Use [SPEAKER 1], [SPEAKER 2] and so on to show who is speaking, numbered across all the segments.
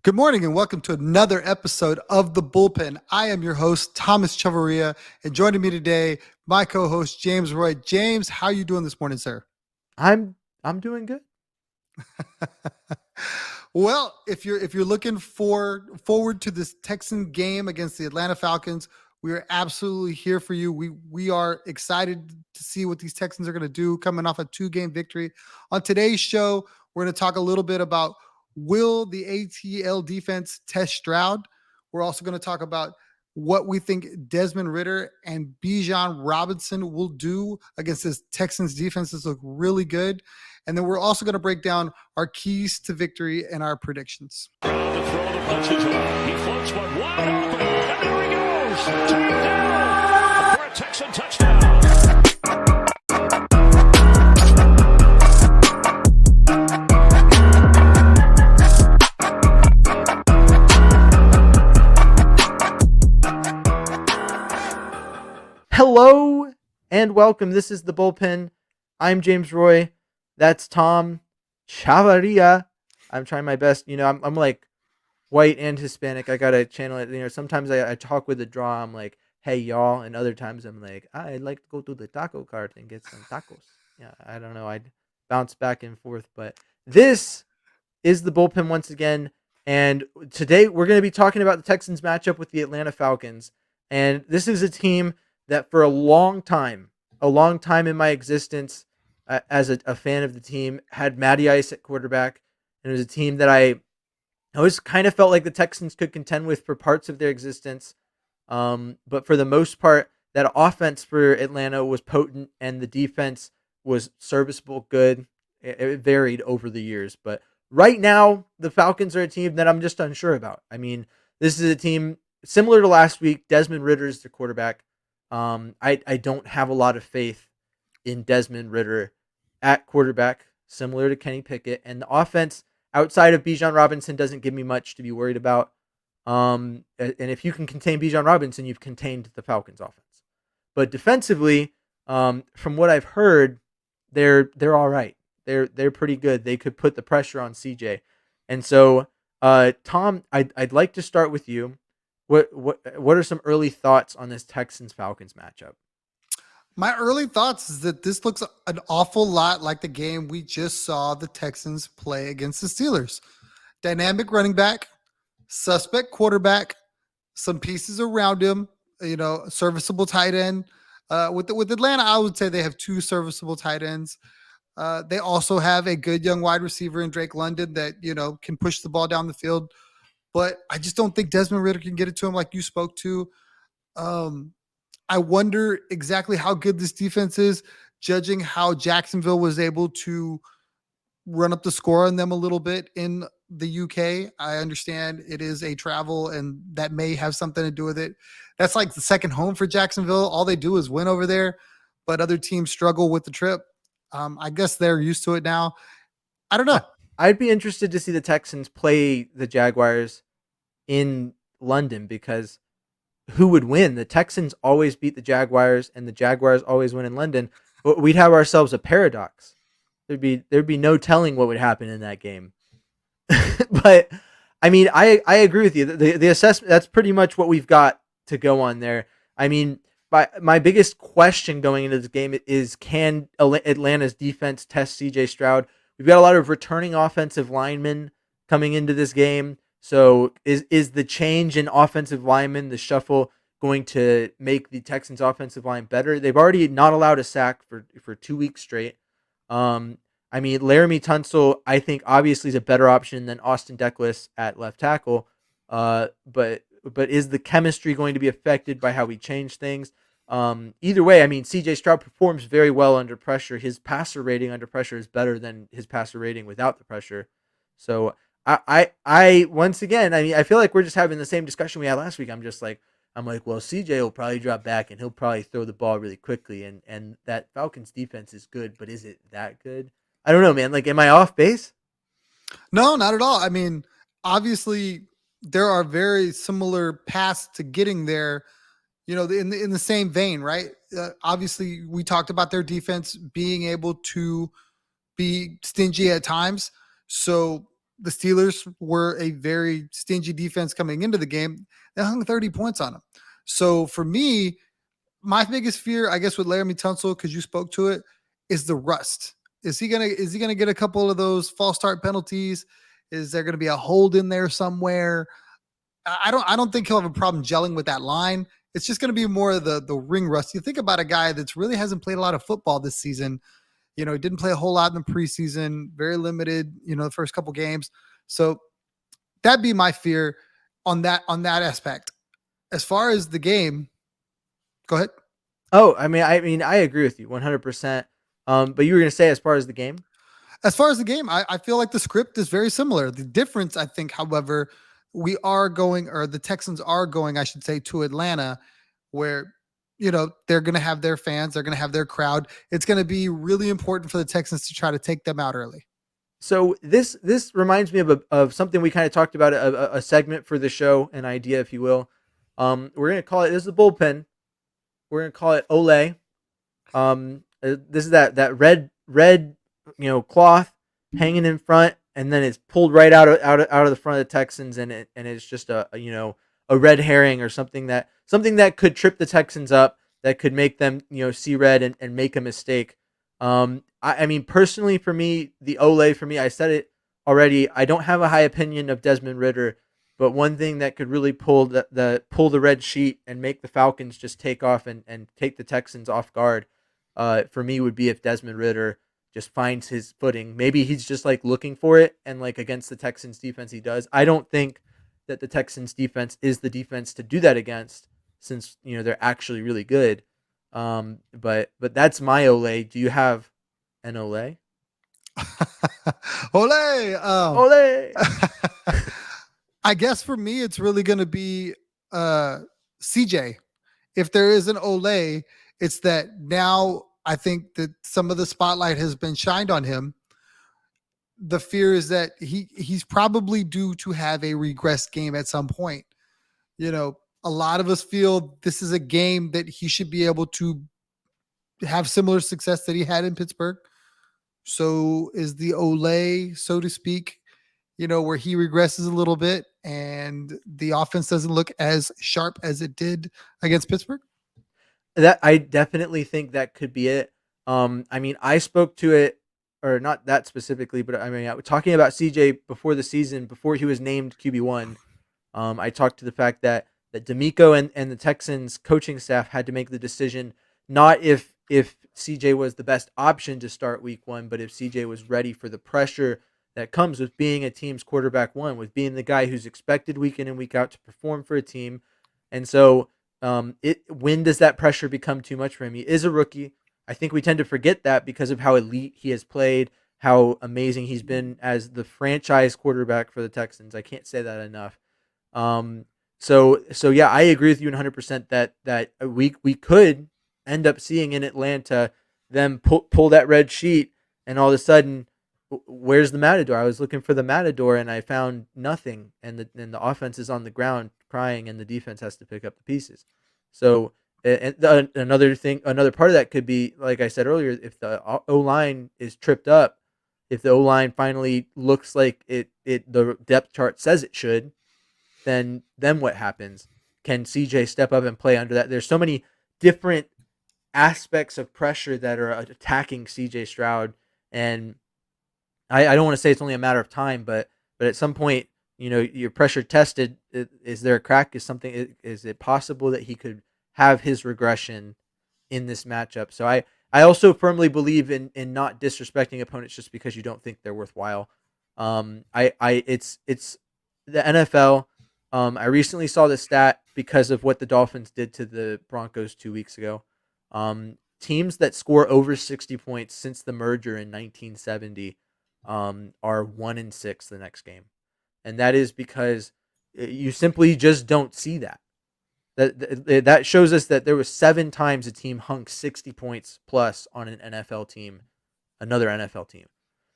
[SPEAKER 1] Good morning and welcome to another episode of The Bullpen. I am your host, Thomas Chavaria, and joining me today, my co-host, James Roy. James, how are you doing this morning, sir?
[SPEAKER 2] I'm doing good.
[SPEAKER 1] Well, if you're looking forward to this Texan game against the Atlanta Falcons, we are absolutely here for you. We are excited to see what these Texans are going to do coming off a 2-game victory. On today's show, we're going to talk a little bit about will the ATL defense test Stroud? We're also going to talk about what we think Desmond Ritter and Bijan Robinson will do against this Texans defenses look really good. And then we're also going to break down our keys to victory and our predictions.
[SPEAKER 3] To throw the punches away. He floats one wide open, and there he goes. Tagged down for a Texan touchdown.
[SPEAKER 2] Hello and welcome. This is The Bullpen. I'm James Roy. That's Tom Chavaria. I'm trying my best. I'm like white and Hispanic. I got to channel it. Sometimes I talk with a draw. I'm like, hey, y'all. And other times I'm like, I'd like to go to the taco cart and get some tacos. Yeah, I don't know. I'd bounce back and forth. But this is The Bullpen once again. And today we're going to be talking about the Texans matchup with the Atlanta Falcons. And this is a team that for a long time in my existence as a fan of the team, had Matty Ice at quarterback. And it was a team that I always kind of felt like the Texans could contend with for parts of their existence. But for the most part, that offense for Atlanta was potent and the defense was serviceable, good. It varied over the years. But right now, the Falcons are a team that I'm just unsure about. I mean, this is a team similar to last week. Desmond Ritter is the quarterback. I don't have a lot of faith in Desmond Ritter at quarterback, similar to Kenny Pickett. And the offense outside of Bijan Robinson doesn't give me much to be worried about. And if you can contain Bijan Robinson, you've contained the Falcons offense. But defensively, from what I've heard, they're all right. They're pretty good. They could put the pressure on CJ. And so, Tom, I'd like to start with you. What are some early thoughts on this Texans Falcons matchup?
[SPEAKER 1] My early thoughts is that this looks an awful lot like the game we just saw the Texans play against the Steelers. Dynamic running back, suspect quarterback, some pieces around him, serviceable tight end. With Atlanta, I would say they have 2 serviceable tight ends. They also have a good young wide receiver in Drake London that, can push the ball down the field. But I just don't think Desmond Ritter can get it to him like you spoke to. I wonder exactly how good this defense is, judging how Jacksonville was able to run up the score on them a little bit in the UK. I understand it is a travel and that may have something to do with it. That's like the second home for Jacksonville. All they do is win over there, but other teams struggle with the trip. I guess they're used to it now. I don't know.
[SPEAKER 2] I'd be interested to see the Texans play the Jaguars in London because who would win? The Texans always beat the Jaguars and the Jaguars always win in London. But we'd have ourselves a paradox. There'd be no telling what would happen in that game. But I mean, I agree with you. The assessment, that's pretty much what we've got to go on there. I mean, my biggest question going into this game is, can Atlanta's defense test CJ Stroud? We've got a lot of returning offensive linemen coming into this game. So is the change in offensive linemen, the shuffle, going to make the Texans offensive line better? They've already not allowed a sack for 2 weeks straight. I mean, Laramie Tunsil, I think obviously is a better option than Austin Decklis at left tackle. But is the chemistry going to be affected by how we change things? Either way, I mean, CJ Stroud performs very well under pressure. His passer rating under pressure is better than his passer rating without the pressure. So I once again, I mean, I feel like we're just having the same discussion we had last week. I'm like, well, CJ will probably drop back and he'll probably throw the ball really quickly. And that Falcons defense is good, but is it that good? I don't know, man. Like, am I off base?
[SPEAKER 1] No, not at all. I mean, obviously there are very similar paths to getting there, in the same vein, right? Obviously we talked about their defense being able to be stingy at times. So the Steelers were a very stingy defense coming into the game. They hung 30 points on them. So for me, my biggest fear, I guess, with Laramie Tunsil, because you spoke to it, is the rust. Is he gonna get a couple of those false start penalties? Is there gonna be a hold in there somewhere? I don't think he'll have a problem gelling with that line. It's just gonna be more of the ring rust. You think about a guy that's really hasn't played a lot of football this season. He didn't play a whole lot in the preseason, very limited, the first couple games. So that'd be my fear on that aspect. As far as the game, go ahead.
[SPEAKER 2] Oh, I agree with you 100%. But you were going to say as far as the game?
[SPEAKER 1] As far as the game, I feel like the script is very similar. The difference, I think, however, the Texans are going, I should say, to Atlanta, where they're going to have their fans, they're going to have their crowd. It's going to be really important for the Texans to try to take them out early.
[SPEAKER 2] So this reminds me of something we kind of talked about, a segment for the show, an idea, if you will. We're going to call it, this is the bullpen. We're going to call it Ole. This is that red cloth hanging in front, and then it's pulled right out of the front of the Texans, and it's just a red herring or something that could trip the Texans up, that could make them see red and make a mistake. I mean, personally, for me, the Ole, for me, I said it already, I don't have a high opinion of Desmond Ridder, but one thing that could really pull the red sheet and make the Falcons just take off and take the Texans off guard, for me, would be if Desmond Ridder just finds his footing. Maybe he's just like looking for it, and like against the Texans defense, he does. I don't think that the Texans defense is the defense to do that against, since they're actually really good. But that's my Ole. Do you have an Ole?
[SPEAKER 1] Ole!
[SPEAKER 2] Ole!
[SPEAKER 1] I guess for me, it's really going to be CJ. If there is an Ole, it's that now I think that some of the spotlight has been shined on him. The fear is that he's probably due to have a regressed game at some point. A lot of us feel this is a game that he should be able to have similar success that he had in Pittsburgh. So is the Ole, so to speak, where he regresses a little bit and the offense doesn't look as sharp as it did against Pittsburgh?
[SPEAKER 2] That I definitely think that could be it. I spoke to it, or not that specifically, but I was talking about CJ before the season, before he was named QB1. I talked to the fact that D'Amico and the Texans coaching staff had to make the decision, not if CJ was the best option to start week 1, but if CJ was ready for the pressure that comes with being a team's quarterback one, with being the guy who's expected week in and week out to perform for a team. And so when does that pressure become too much for him? He is a rookie. I think we tend to forget that because of how elite he has played, how amazing he's been as the franchise quarterback for the Texans. I can't say that enough. So yeah, I agree with you 100% that we could end up seeing in Atlanta them pull that red sheet, and all of a sudden, where's the Matador? I was looking for the Matador and I found nothing, and the offense is on the ground crying, and the defense has to pick up the pieces. So another part of that could be, like I said earlier, if the O-line is tripped up, if the O-line finally looks like the depth chart says it should, then what happens? Can CJ step up and play under that? There's so many different aspects of pressure that are attacking CJ Stroud, and I don't want to say it's only a matter of time, but at some point, you're pressure tested. Is there a crack? Is it possible that he could have his regression in this matchup? So I also firmly believe in not disrespecting opponents just because you don't think they're worthwhile. It's the NFL. I recently saw the stat because of what the Dolphins did to the Broncos 2 weeks ago. Teams that score over 60 points since the merger in 1970 are 1-6 the next game, and that is because you simply just don't see that. That shows us that there was 7 times a team hung 60 points plus on an NFL team, another NFL team.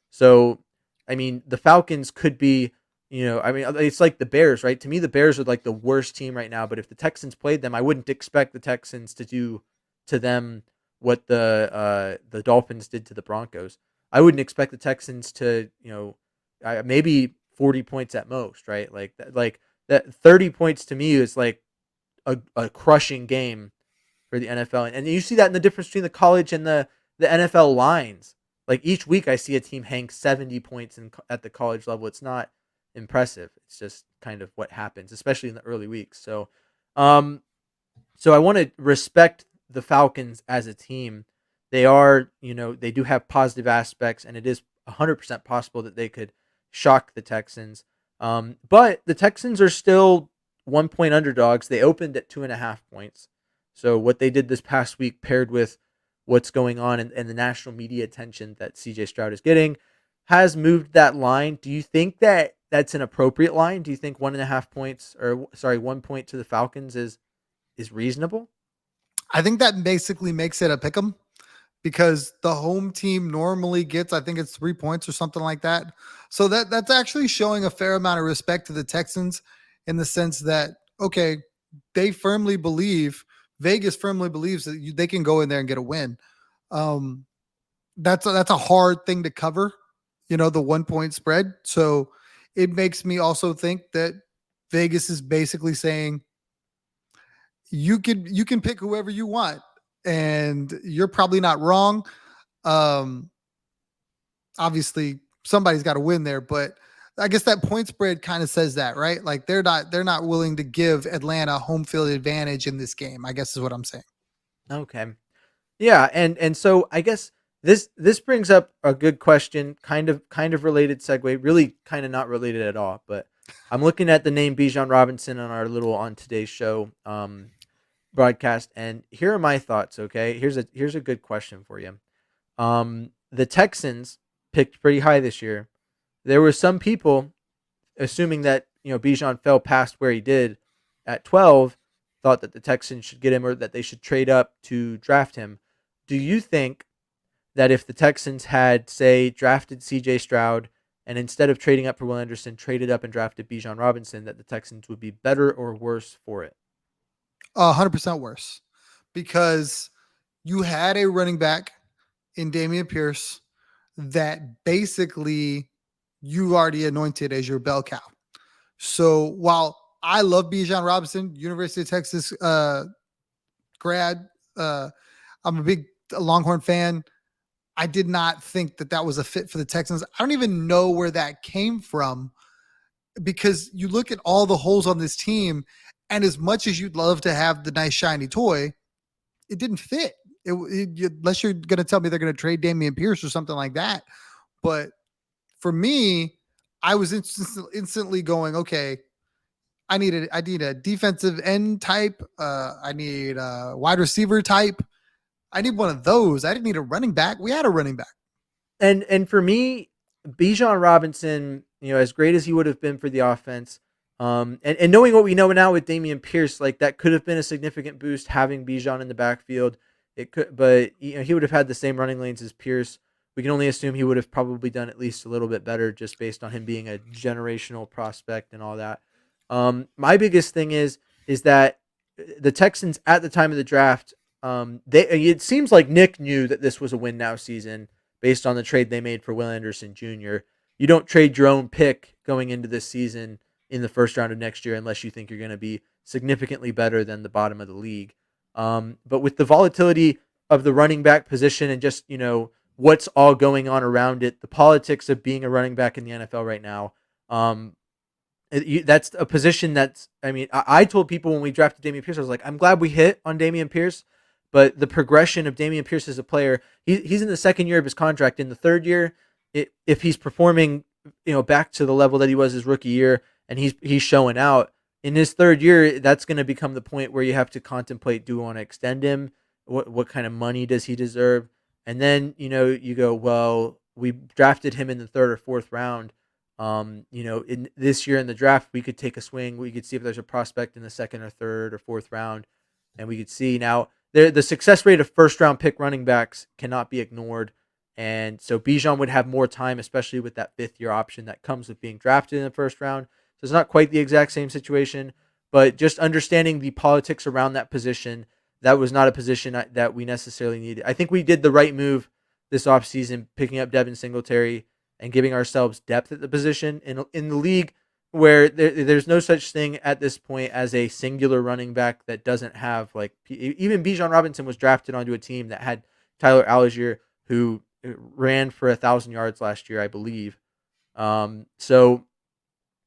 [SPEAKER 2] So, the Falcons could be, it's like the Bears, right? To me, the Bears are like the worst team right now, but if the Texans played them, I wouldn't expect the Texans to do to them what the Dolphins did to the Broncos. I wouldn't expect the Texans to, maybe 40 points at most, right? Like that 30 points to me is like a crushing game for the NFL. And you see that in the difference between the college and the NFL lines. Like each week I see a team hang 70 points at the college level. It's not impressive. It's just kind of what happens, especially in the early weeks. Um, so I want to respect the Falcons as a team. They are, they do have positive aspects, and it is 100% possible that they could shock the Texans. But the Texans are still 1-point underdogs. They opened at 2.5 points. So what they did this past week, paired with what's going on and the national media attention that CJ Stroud is getting, has moved that line. Do you think that that's an appropriate line? Do you think 1.5 points, 1 point to the Falcons is reasonable?
[SPEAKER 1] I think that basically makes it a pick 'em because the home team normally gets, I think it's 3 points or something like that. So that's actually showing a fair amount of respect to the Texans in the sense that, okay, Vegas firmly believes that they can go in there and get a win. That's a hard thing to cover, the 1 point spread. So it makes me also think that Vegas is basically saying you can pick whoever you want, and you're probably not wrong. Obviously somebody's got to win there, but I guess that point spread kind of says that, right? Like they're not willing to give Atlanta home field advantage in this game, I guess is what I'm saying.
[SPEAKER 2] Okay. Yeah, and so I guess this brings up a good question, kind of related segue, really kind of not related at all, but I'm looking at the name Bijan Robinson on our little On Today's Show broadcast, and here are my thoughts, okay? Here's a good question for you. The Texans picked pretty high this year. There were some people assuming that, Bijan fell past where he did at 12, thought that the Texans should get him or that they should trade up to draft him. Do you think that if the Texans had, say, drafted CJ Stroud and instead of trading up for Will Anderson, traded up and drafted Bijan Robinson, that the Texans would be better or worse for it?
[SPEAKER 1] 100% worse, because you had a running back in Dameon Pierce that basically you already anointed as your bell cow. So while I love Bijan Robinson, University of Texas grad, I'm a big Longhorn fan. I did not think that was a fit for the Texans. I don't even know where that came from, because you look at all the holes on this team, and as much as you'd love to have the nice shiny toy, it didn't fit. Unless you're going to tell me they're going to trade Dameon Pierce or something like that. But for me, I was instantly going, okay, I need a defensive end type. I need a wide receiver type. I need one of those. I didn't need a running back. We had a running back.
[SPEAKER 2] And for me, Bijan Robinson, as great as he would have been for the offense, and knowing what we know now with Dameon Pierce, like that could have been a significant boost having Bijan in the backfield. It could, but he would have had the same running lanes as Pierce. We can only assume he would have probably done at least a little bit better just based on him being a generational prospect and all that. My biggest thing is that the Texans at the time of the draft, it seems like Nick knew that this was a win now season based on the trade they made for Will Anderson Jr. You don't trade your own pick going into this season in the first round of next year unless you think you're going to be significantly better than the bottom of the league. But with the volatility of the running back position and just, what's all going on around it, the politics of being a running back in the NFL right now, that's a position that's, I told people when we drafted Dameon Pierce, I was like, I'm glad we hit on Dameon Pierce, but the progression of Dameon Pierce as a player, he's in the second year of his contract. In the third year, if he's performing, back to the level that he was his rookie year, and he's showing out in his third year, that's going to become the point where you have to contemplate, do we want to extend him? What kind of money does he deserve? And then, you go, well, we drafted him in the third or fourth round. In this year in the draft, we could take a swing. We could see if there's a prospect in the second or third or fourth round, and we could see. Now, the success rate of first round pick running backs cannot be ignored, and so Bijan would have more time, especially with that fifth year option that comes with being drafted in the first round. So it's not quite the exact same situation, but just understanding the politics around that position, that was not a position that we necessarily needed. I think we did the right move this offseason, picking up Devin Singletary and giving ourselves depth at the position in the league where there's no such thing at this point as a singular running back that doesn't have like even Bijan Robinson was drafted onto a team that had Tyler Algier who ran for 1,000 yards last year, I believe. So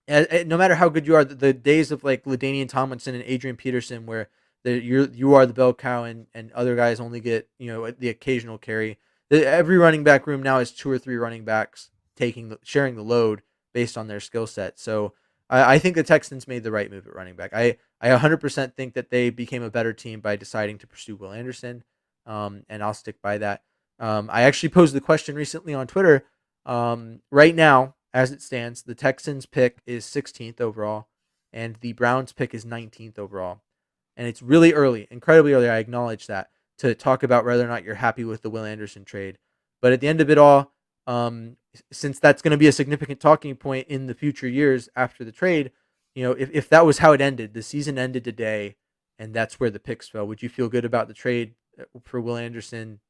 [SPEAKER 2] no matter how good you are, the days of like LaDainian Tomlinson and Adrian Peterson, where you are the bell cow and other guys only get the occasional carry. Every running back room now is 2 or 3 running backs sharing the load based on their skill set. So I think the Texans made the right move at running back. I 100% think that they became a better team by deciding to pursue Will Anderson, and I'll stick by that. I actually posed the question recently on Twitter. Right now, as it stands, the Texans pick is 16th overall, and the Browns pick is 19th overall. And it's really early, incredibly early, I acknowledge that, to talk about whether or not you're happy with the Will Anderson trade. But at the end of it all, since that's going to be a significant talking point in the future years after the trade, if that was how it ended, the season ended today, and that's where the picks fell, would you feel good about the trade for Will Anderson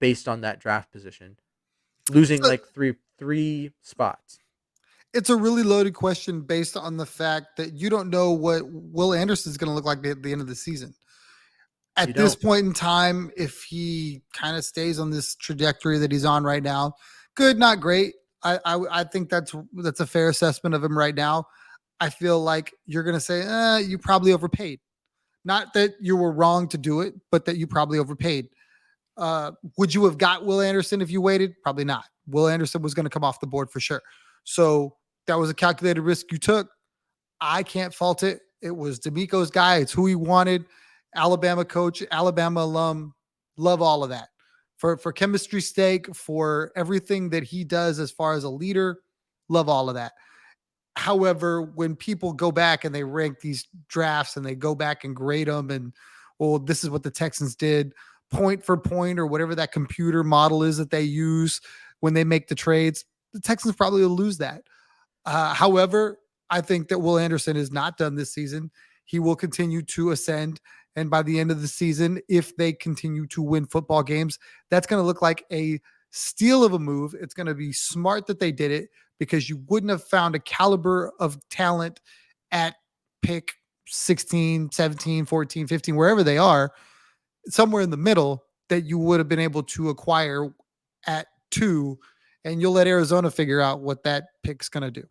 [SPEAKER 2] based on that draft position? Losing like three spots.
[SPEAKER 1] It's a really loaded question based on the fact that you don't know what Will Anderson is going to look like at the end of the season. At this point in time, if he kind of stays on this trajectory that he's on right now, good, not great. I think that's a fair assessment of him right now. I feel like you're going to say, you probably overpaid. Not that you were wrong to do it, but that you probably overpaid. Would you have got Will Anderson if you waited? Probably not. Will Anderson was going to come off the board for sure. So that was a calculated risk you took. I can't fault it. It was D'Amico's guy. It's who he wanted. Alabama coach, Alabama alum. Love all of that. For chemistry's sake, for everything that he does as far as a leader, love all of that. However, when people go back and they rank these drafts and they go back and grade them and, well, this is what the Texans did point for point or whatever that computer model is that they use when they make the trades, the Texans probably will lose that. However, I think that Will Anderson is not done this season. He will continue to ascend. And by the end of the season, if they continue to win football games, that's going to look like a steal of a move. It's going to be smart that they did it because you wouldn't have found a caliber of talent at pick 16, 17, 14, 15, wherever they are, somewhere in the middle that you would have been able to acquire at 2, and you'll let Arizona figure out what that pick's going to do.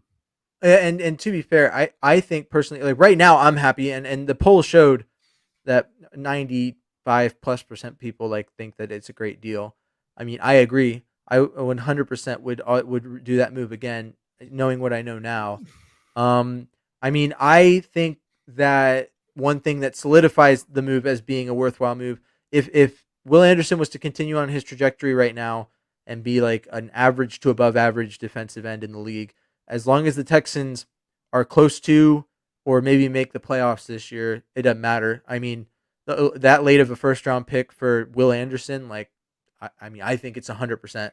[SPEAKER 2] And to be fair, I think personally, like right now, I'm happy, and the poll showed that 95+% people like think that it's a great deal. I mean, I agree. I 100% would do that move again, knowing what I know now. I mean, I think that one thing that solidifies the move as being a worthwhile move, if Will Anderson was to continue on his trajectory right now and be like an average to above average defensive end in the league, as long as the Texans are close to or maybe make the playoffs this year, it doesn't matter. I mean, that late of a first round pick for Will Anderson, like, I think it's 100%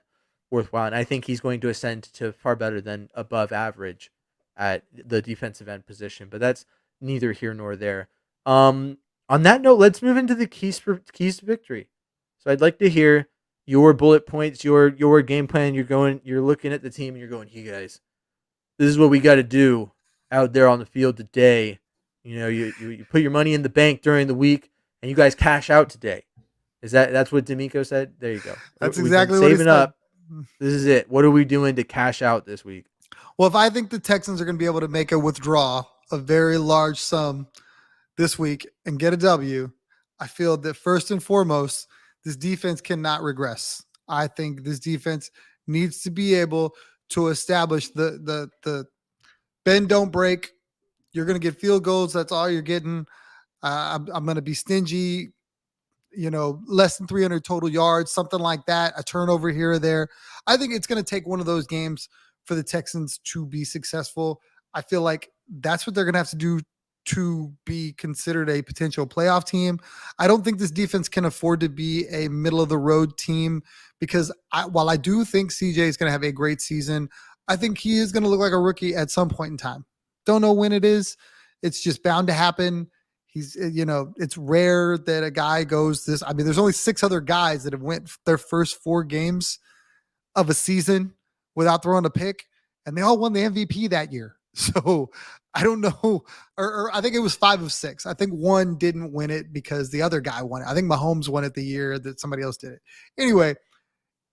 [SPEAKER 2] worthwhile. And I think he's going to ascend to far better than above average at the defensive end position, but that's neither here nor there. On that note, let's move into the keys to victory. So I'd like to hear your bullet points, your game plan. You're looking at the team and you're going, hey guys, this is what we got to do out there on the field today. You put your money in the bank during the week and you guys cash out today. That's what D'Amico said? There you go.
[SPEAKER 1] That's exactly what he said.
[SPEAKER 2] Saving up. This is it. What are we doing to cash out this week?
[SPEAKER 1] Well, if I think the Texans are going to be able to make a withdrawal, a very large sum this week and get a W, I feel that first and foremost, this defense cannot regress. I think this defense needs to be able to establish the bend, don't break. You're going to get field goals. That's all you're getting. I'm going to be stingy, less than 300 total yards, something like that, a turnover here or there. I think it's going to take one of those games for the Texans to be successful. I feel like that's what they're going to have to do to be considered a potential playoff team. I don't think this defense can afford to be a middle of the road team because while I do think CJ is going to have a great season, I think he is going to look like a rookie at some point in time. Don't know when it is. It's just bound to happen. He's, it's rare that a guy goes this. I mean, there's only 6 other guys that have went their first 4 games of a season without throwing a pick, and they all won the MVP that year. So I don't know, or I think it was 5 of 6. I think one didn't win it because the other guy won it. I think Mahomes won it the year that somebody else did it. Anyway,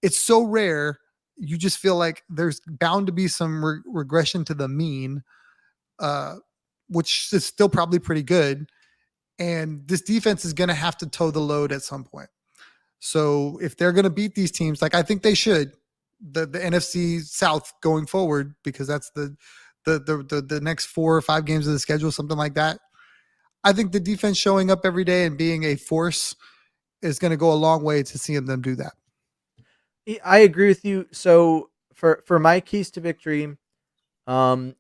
[SPEAKER 1] it's so rare. You just feel like there's bound to be some regression to the mean, which is still probably pretty good. And this defense is going to have to toe the load at some point. So if they're going to beat these teams, like I think they should, the NFC South going forward, because that's the next 4 or 5 games of the schedule, something like that. I think the defense showing up every day and being a force is going to go a long way to seeing them do that.
[SPEAKER 2] I agree with you. So for my keys to victory,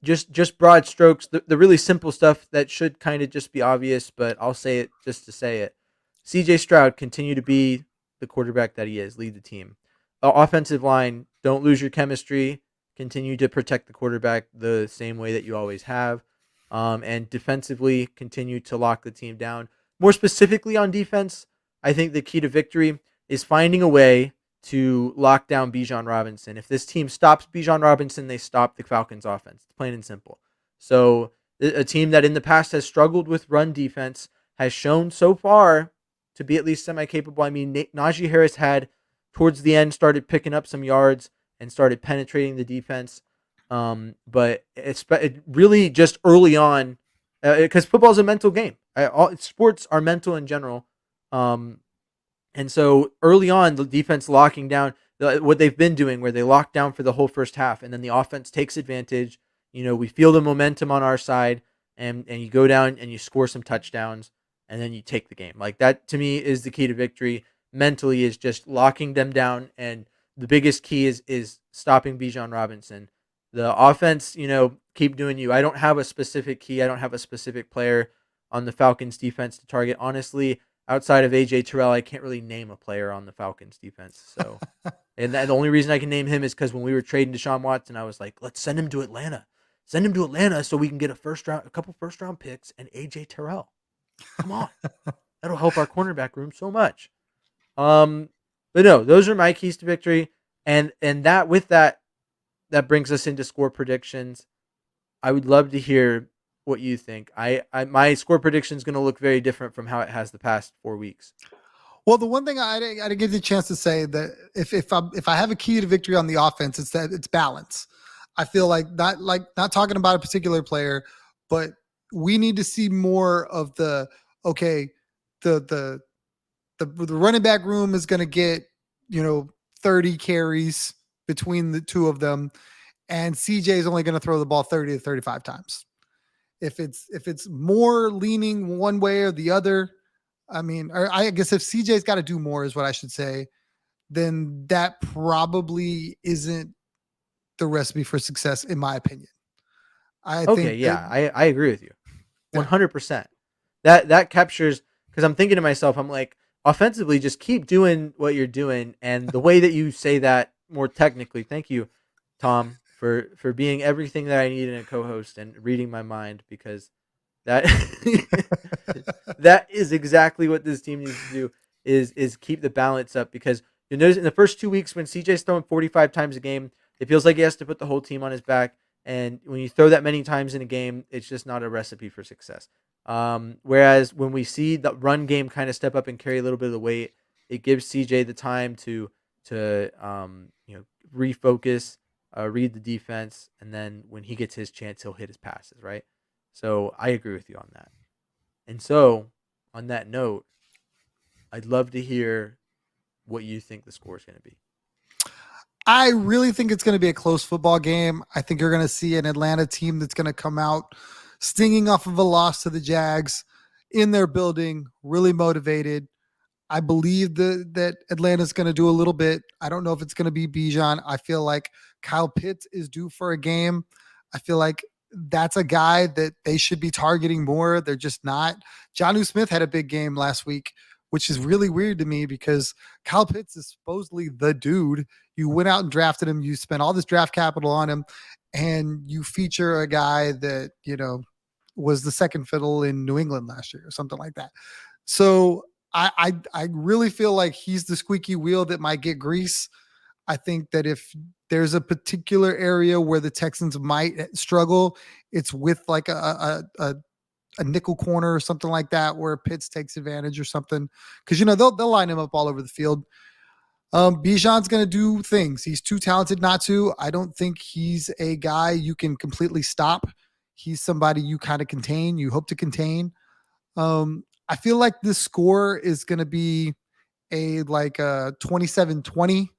[SPEAKER 2] just broad strokes, the really simple stuff that should kind of just be obvious, but I'll say it just to say it. CJ Stroud, continue to be the quarterback that he is, lead the team. Offensive line, don't lose your chemistry. Continue to protect the quarterback the same way that you always have. And defensively, continue to lock the team down. More specifically on defense, I think the key to victory is finding a way to lock down Bijan Robinson. If this team stops Bijan Robinson, they stop the Falcons offense. It's plain and simple. So a team that in the past has struggled with run defense has shown so far to be at least semi-capable. I mean, Najee Harris had towards the end started picking up some yards and started penetrating the defense. But it really just early on, because football is a mental game. Sports are mental in general. And so early on, the defense locking down what they've been doing, where they lock down for the whole first half, and then the offense takes advantage. We feel the momentum on our side, and you go down and you score some touchdowns, and then you take the game. Like that, to me, is the key to victory. Mentally, is just locking them down, and the biggest key is stopping Bijan Robinson. The offense, keep doing you. I don't have a specific key. I don't have a specific player on the Falcons defense to target. Honestly, outside of AJ Terrell, I can't really name a player on the Falcons defense. So, and the only reason I can name him is because when we were trading Deshaun Watson, I was like, let's send him to Atlanta. Send him to Atlanta so we can get a couple first round picks and AJ Terrell. Come on. That'll help our cornerback room so much. But no, those are my keys to victory. And that brings us into score predictions. I would love to hear what you think. My score prediction is going to look very different from how it has the past 4 weeks.
[SPEAKER 1] Well, the one thing I didn't give you a chance to say that if I have a key to victory on the offense, it's that it's balance. I feel like not talking about a particular player, but we need to see more of the running back room is going to get 30 carries between the two of them, and CJ is only going to throw the ball 30 to 35 times. If it's more leaning one way or the other, I guess if CJ's got to do more is what I should say, then that probably isn't the recipe for success, in my opinion. I agree with you 100%. That captures, because I'm thinking to myself, I'm like, offensively, just keep doing what you're doing. And the way that you say that more technically, thank you, Tom, for being everything that I need in a co-host and reading my mind, because that that is exactly what this team needs to do is keep the balance up. Because you notice in the first 2 weeks when CJ's throwing 45 times a game, it feels like he has to put the whole team on his back. And when you throw that many times in a game, it's just not a recipe for success. Whereas when we see the run game kind of step up and carry a little bit of the weight, it gives CJ the time to refocus, read the defense, and then when he gets his chance, he'll hit his passes, right? So I agree with you on that. And so on that note, I'd love to hear what you think the score is going to be. I really think it's going to be a close football game. I think you're going to see an Atlanta team that's going to come out stinging off of a loss to the Jags in their building, really motivated. I believe that Atlanta's going to do a little bit. I don't know if it's going to be Bijan. I feel like Kyle Pitts is due for a game. I feel like that's a guy that they should be targeting more. They're just not. Jonnu Smith had a big game last week, which is really weird to me because Kyle Pitts is supposedly the dude. You went out and drafted him. You spent all this draft capital on him, and you feature a guy that, was the second fiddle in New England last year or something like that. So I really feel like he's the squeaky wheel that might get grease. I think that if there's a particular area where the Texans might struggle, it's with like a nickel corner or something like that, where Pitts takes advantage or something. Because they'll line him up all over the field. Bijan's going to do things. He's too talented not to. I don't think he's a guy you can completely stop. He's somebody you kind of contain. You hope to contain. I feel like this score is going to be a 27-20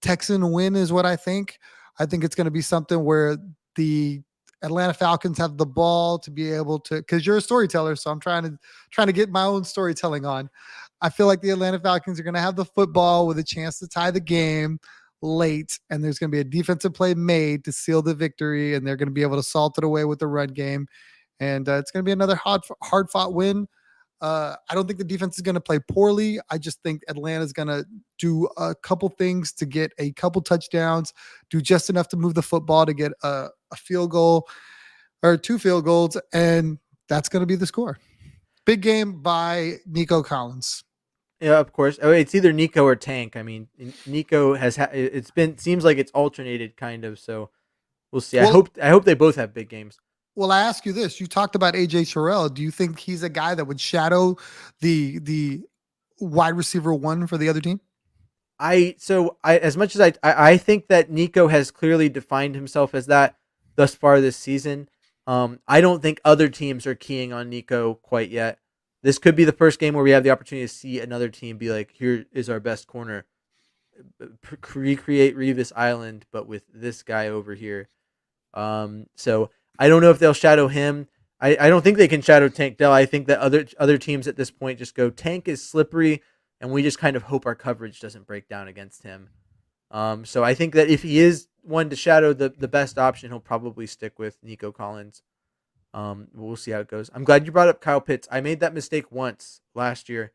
[SPEAKER 1] Texan win is what I think. I think it's going to be something where the Atlanta Falcons have the ball to be able to, because you're a storyteller, so I'm trying to get my own storytelling on. I feel like the Atlanta Falcons are going to have the football with a chance to tie the game late, and there's going to be a defensive play made to seal the victory, and they're going to be able to salt it away with the run game, and it's going to be another hard fought win. I don't think the defense is going to play poorly. I just think Atlanta is going to do a couple things to get a couple touchdowns, do just enough to move the football to get a field goal or 2 field goals, and that's going to be the score. Big game by Nico Collins.
[SPEAKER 2] Yeah, of course. Oh, it's either Nico or Tank. I mean, Nico has seems like it's alternated kind of. So we'll see.
[SPEAKER 1] Well,
[SPEAKER 2] I hope they both have big games.
[SPEAKER 1] Well, I ask you this: you talked about AJ Terrell. Do you think he's a guy that would shadow the wide receiver 1 for the other team?
[SPEAKER 2] As much as I think that Nico has clearly defined himself as that thus far this season. I don't think other teams are keying on Nico quite yet. This could be the first game where we have the opportunity to see another team be like, here is our best corner. Recreate Revis Island, but with this guy over here. So I don't know if they'll shadow him. I don't think they can shadow Tank Dell. I think that other teams at this point just go, Tank is slippery, and we just kind of hope our coverage doesn't break down against him. So I think that if he is one to shadow the best option, he'll probably stick with Nico Collins. We'll see how it goes. I'm glad you brought up Kyle Pitts. I made that mistake once last year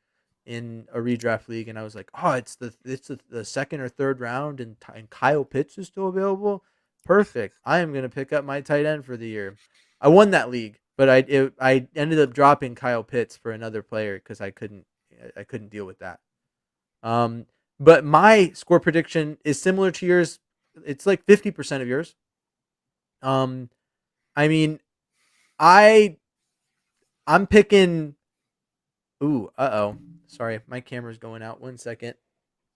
[SPEAKER 2] in a redraft league, and I was like, oh, it's the second or third round, and Kyle Pitts is still available. Perfect. I am going to pick up my tight end for the year. I won that league, but I ended up dropping Kyle Pitts for another player because I couldn't deal with that. But my score prediction is similar to yours. It's like 50% of yours. I mean, I'm picking. Ooh, sorry, my camera's going out. 1 second.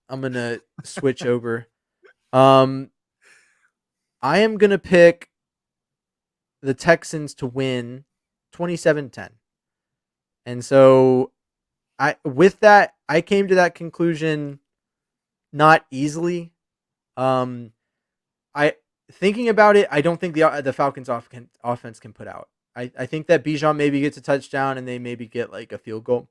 [SPEAKER 2] I'm gonna switch over. I am gonna pick the Texans to win 27-10. And so I came to that conclusion not easily. Thinking about it, I don't think the Falcons offense can put out. I think that Bijan maybe gets a touchdown and they maybe get like a field goal.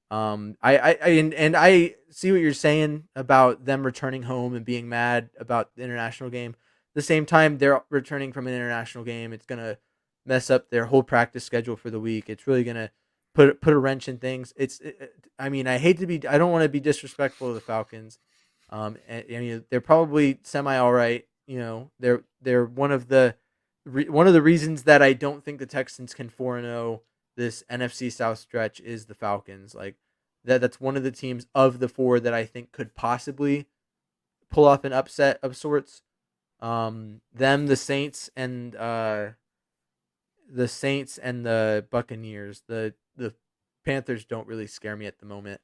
[SPEAKER 2] I see what you're saying about them returning home and being mad about the international game. At the same time, they're returning from an international game. It's gonna mess up their whole practice schedule for the week. It's really gonna put a wrench in things. I don't want to be disrespectful to the Falcons. They're probably semi all right. They're one of the reasons that I don't think the Texans can 4-0 this NFC South stretch is the Falcons. Like that's one of the teams of the 4 that I think could possibly pull off an upset of sorts. The Saints and the Buccaneers. The Panthers don't really scare me at the moment.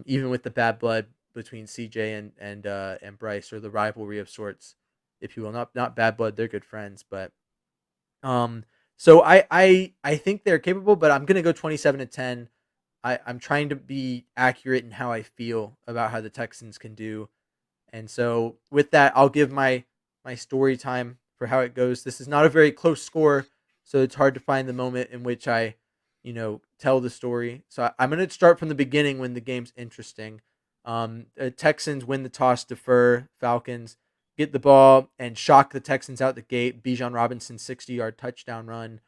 [SPEAKER 2] Even with the bad blood between CJ and Bryce, or the rivalry of sorts, if you will. Not bad blood, they're good friends, but so I think they're capable, but I'm gonna go 27-10. I'm trying to be accurate in how I feel about how the Texans can do. And so with that, I'll give my story time for how it goes. This is not a very close score, so it's hard to find the moment in which I, tell the story. So I'm going to start from the beginning when the game's interesting. Texans win the toss, defer. Falcons get the ball and shock the Texans out the gate. Bijan Robinson 60-yard touchdown run.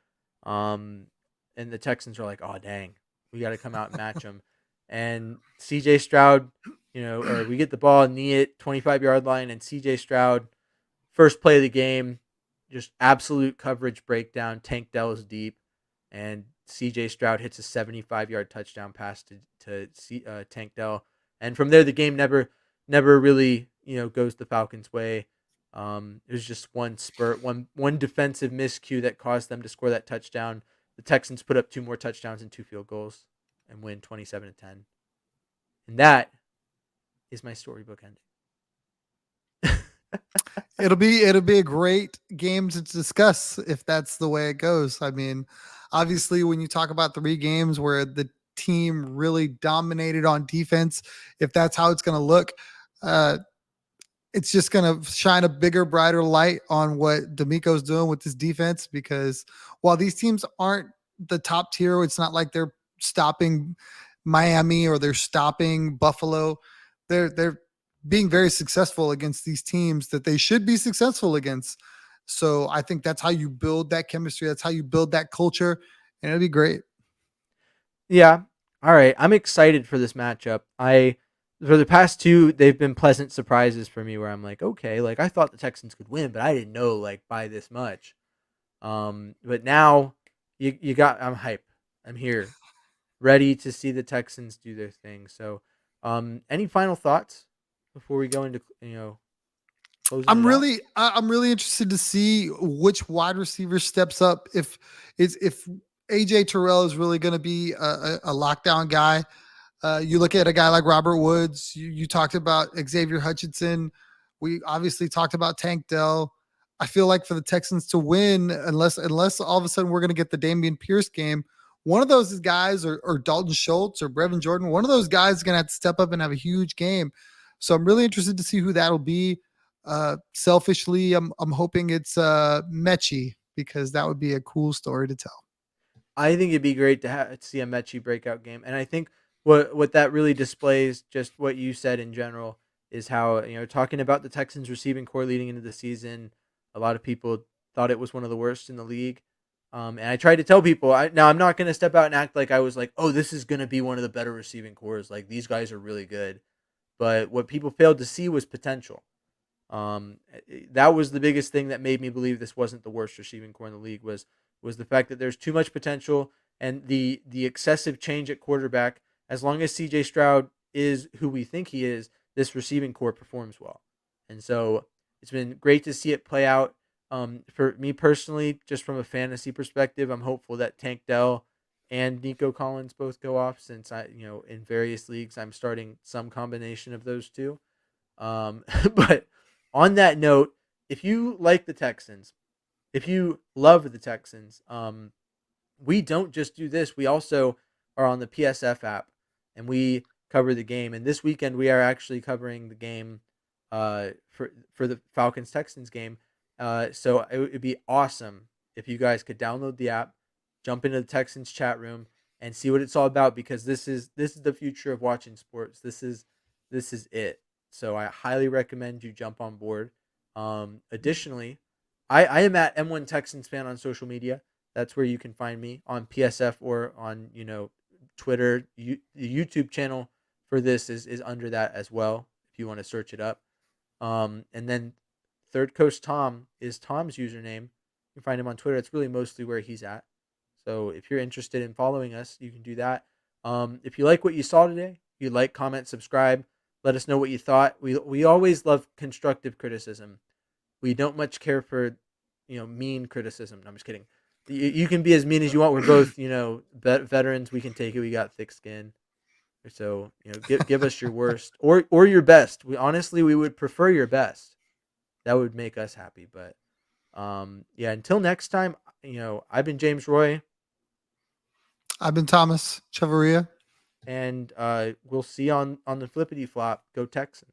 [SPEAKER 2] And the Texans are like, oh, dang, we got to come out and match them. And CJ Stroud, or we get the ball, knee it, 25-yard line, and CJ Stroud, first play of the game, just absolute coverage breakdown. Tank Dell is deep, and CJ Stroud hits a 75-yard touchdown pass to Tank Dell. And from there, the game never really goes the Falcons' way. It was just one spurt, one defensive miscue that caused them to score that touchdown. The Texans put up 2 more touchdowns and 2 field goals and win 27-10. And that is my storybook ending.
[SPEAKER 1] It'll be a great game to discuss if that's the way it goes. I mean, obviously, when you talk about 3 games where the team really dominated on defense, if that's how it's going to look, it's just going to shine a bigger, brighter light on what D'Amico's doing with this defense. Because while these teams aren't the top tier, it's not like they're stopping Miami or they're stopping Buffalo. They're being very successful against these teams that they should be successful against. So I think that's how you build that chemistry. That's how you build that culture, and it'll be great.
[SPEAKER 2] Yeah. All right. I'm excited for this matchup. For the past 2, they've been pleasant surprises for me where I'm like, okay, like I thought the Texans could win, but I didn't know like by this much. But now I'm hype. I'm here, ready to see the Texans do their thing. So, any final thoughts before we go into closing?
[SPEAKER 1] I'm really interested to see which wide receiver steps up. If AJ Terrell is really going to be a lockdown guy. You look at a guy like Robert Woods. You talked about Xavier Hutchinson. We obviously talked about Tank Dell. I feel like for the Texans to win, unless all of a sudden we're going to get the Dameon Pierce game, one of those guys or Dalton Schultz or Brevin Jordan, one of those guys is going to have to step up and have a huge game. So I'm really interested to see who that'll be. Selfishly, I'm hoping it's Mechie, because that would be a cool story to tell.
[SPEAKER 2] I think it'd be great to see a Mechie breakout game, and I think what that really displays, just what you said in general, is how talking about the Texans receiving core leading into the season, a lot of people thought it was one of the worst in the league. And I tried to tell people, now I'm not going to step out and act like I was like, oh, this is going to be one of the better receiving cores. Like these guys are really good. But what people failed to see was potential. That was the biggest thing that made me believe this wasn't the worst receiving core in the league was the fact that there's too much potential and the excessive change at quarterback. As long as CJ Stroud is who we think he is, this receiving core performs well. And so it's been great to see it play out. For me personally, just from a fantasy perspective, I'm hopeful that Tank Dell and Nico Collins both go off, since in various leagues I'm starting some combination of those two. But on that note, if you like the Texans, if you love the Texans, we don't just do this. We also are on the PSF app, and we cover the game. And this weekend we are actually covering the game for the Falcons Texans game. So it would be awesome if you guys could download the app, jump into the Texans chat room, and see what it's all about, because this is the future of watching sports. This is it. So I highly recommend you jump on board. Additionally, I am at M1 Texans fan on social media. That's where you can find me on PSF or on Twitter. The YouTube channel for this is under that as well, if you want to search it up. And then Third Coast Tom is Tom's username. You can find him on Twitter. It's really mostly where he's at. So if you're interested in following us, you can do that. If you like what you saw today, you like, comment, subscribe. Let us know what you thought. We always love constructive criticism. We don't much care for mean criticism. No, I'm just kidding. You can be as mean as you want. We're both veterans. We can take it. We got thick skin. So give us your worst or your best. We would prefer your best. That would make us happy. But until next time, I've been James Roy.
[SPEAKER 1] I've been Thomas Chavaria.
[SPEAKER 2] And we'll see you on the flippity flop. Go Texans.